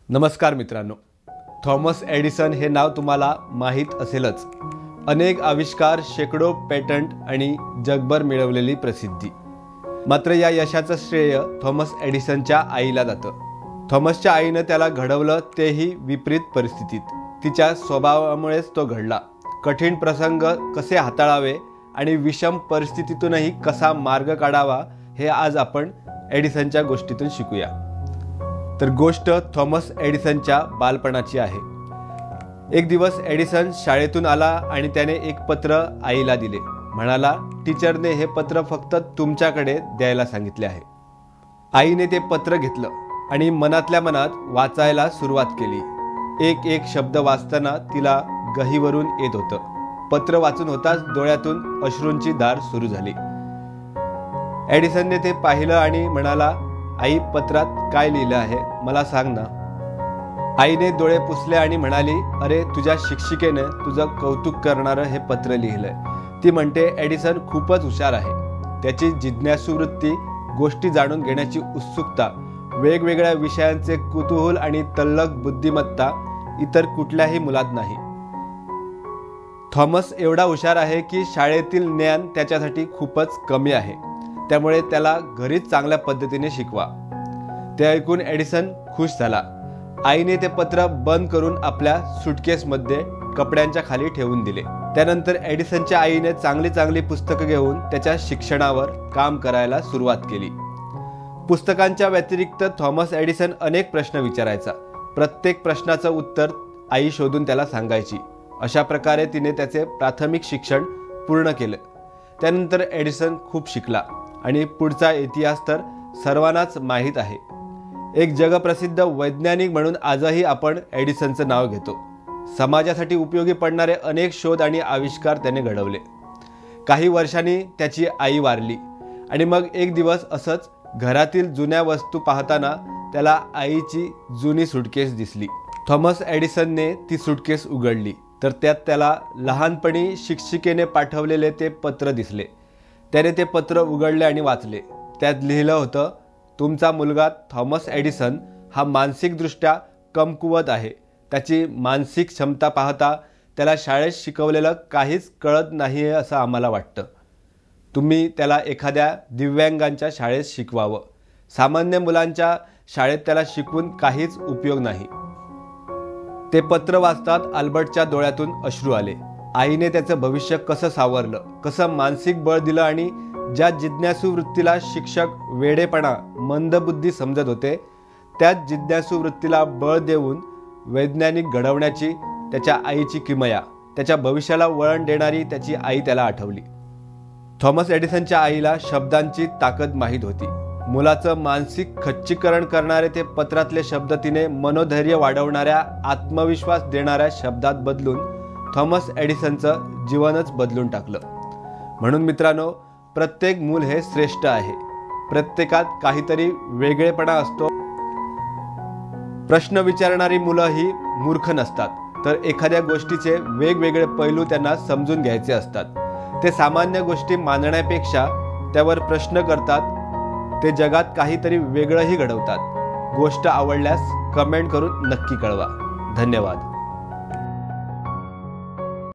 नमस्कार मित्रांनो, Thomas Edison हे नाव तुम्हाला माहीत असेलच। अनेक आविष्कार, शेकडो पेटंट आणि जगभर मिळवलेली प्रसिद्धी। मात्र या यशाचं श्रेय थॉमस एडिसनच्या आईला जातं। थॉमसच्या आईनं त्याला घडवलं, तेही विपरीत परिस्थितीत। तिच्या स्वभावामुळेच तो घडला। कठीण प्रसंग कसे हाताळावे आणि विषम परिस्थितीतूनही कसा मार्ग काढावा हे आज आपण एडिसनच्या गोष्टीतून शिकूया। तर गोष्ट थॉमस एडिसनच्या बालपणाची आहे। एक दिवस एडिसन शाळेतून आला आणि त्याने एक पत्र आईला दिले। म्हणाला, टीचरने हे पत्र फक्त तुमच्याकडे द्यायला सांगितले आहे। आईने ते पत्र घेतलं आणि मनातल्या मनात वाचायला सुरुवात केली। एक एक शब्द वाचताना तिला गहिवरून येत होतं। पत्र वाचून होताच डोळ्यातून अश्रूंची धार सुरू झाली। एडिसनने ते पाहिलं आणि म्हणाला, आई, पत्रात काय लिहिलं आहे मला सांग ना। आईने डोळे पुसले आणि म्हणाली, अरे, तुझ्या शिक्षिकेने तुझं कौतुक करणारं हे पत्र लिहिलंय। ती म्हणते एडिसन खूपच हुशार आहे। त्याची जिज्ञासू वृत्ती, गोष्टी जाणून घेण्याची उत्सुकता, वेगवेगळ्या विषयांचे कुतूहल आणि तल्लख बुद्धिमत्ता इतर कुठल्याही मुलात नाही। थॉमस एवढा हुशार आहे की शाळेतील ज्ञान त्याच्यासाठी खूपच कमी आहे, त्यामुळे त्याला घरीच चांगल्या पद्धतीने शिकवा। ते ऐकून एडिसन खुश झाला। आईने ते पत्र बंद करून आपल्या सुटकेसमध्ये कपड्यांच्या खाली ठेवून दिले। त्यानंतर एडिसनच्या आईने चांगली चांगली पुस्तकं घेऊन त्याच्या शिक्षणावर काम करायला सुरुवात केली। पुस्तकांच्या व्यतिरिक्त थॉमस एडिसन अनेक प्रश्न विचारायचा। प्रत्येक प्रश्नाचं उत्तर आई शोधून त्याला सांगायची। अशा प्रकारे तिने त्याचे प्राथमिक शिक्षण पूर्ण केलं। त्यानंतर एडिसन खूप शिकला आणि पुढचा इतिहास तर सर्वांनाच माहीत आहे। एक जगप्रसिद्ध वैज्ञानिक म्हणून आजही आपण एडिसनचं नाव घेतो। समाजासाठी उपयोगी पडणारे अनेक शोध आणि आविष्कार त्याने घडवले। काही वर्षांनी त्याची आई वारली आणि मग एक दिवस असंच घरातील जुन्या वस्तू पाहताना त्याला आईची जुनी सुटकेस दिसली। थॉमस एडिसनने ती सुटकेस उघडली तर त्यात त्याला लहानपणी शिक्षिकेने पाठवलेले ते पत्र दिसले। त्याने ते पत्र उघडले आणि वाचले। त्यात लिहिलं होतं, तुमचा मुलगा थॉमस एडिसन हा मानसिकदृष्ट्या कमकुवत आहे। त्याची मानसिक क्षमता पाहता त्याला शाळेत शिकवलेलं काहीच कळत नाहीये असं आम्हाला वाटतं। तुम्ही त्याला एखाद्या दिव्यांगांच्या शाळेत शिकवावं। सामान्य मुलांच्या शाळेत त्याला शिकवून काहीच उपयोग नाही। ते पत्र वाचतात अल्बर्टच्या डोळ्यातून अश्रू आले। आईने त्याचं भविष्य कसं सावरलं, कसं मानसिक बळ दिलं आणि ज्या जिज्ञासू वृत्तीला शिक्षक वेडेपणा, मंदबुद्धी समजत होते, त्याच जिज्ञासू वृत्तीला बळ देऊन वैज्ञानिक घडवण्याची त्याच्या आईची किमया, त्याच्या भविष्याला वळण देणारी त्याची आई त्याला आठवली। थॉमस एडिसनच्या आईला शब्दांची ताकद माहीत होती। मुलाचं मानसिक खच्चीकरण करणारे ते पत्रातले शब्द तिने मनोधैर्य वाढवणाऱ्या, आत्मविश्वास देणाऱ्या शब्दात बदलून थॉमस एडिसनचं जीवनच बदलून टाकलं। म्हणून मित्रांनो, प्रत्येक मूल हे श्रेष्ठ आहे। प्रत्येकात काहीतरी वेगळेपणा असतो। प्रश्न विचारणारी मुलं ही मूर्ख नसतात, तर एखाद्या गोष्टीचे वेगवेगळे पैलू त्यांना समजून घ्यायचे असतात। ते सामान्य गोष्टी मानण्यापेक्षा त्यावर प्रश्न करतात। ते जगात काहीतरी वेगळंही घडवतात। गोष्ट आवडल्यास कमेंट करून नक्की कळवा। धन्यवाद।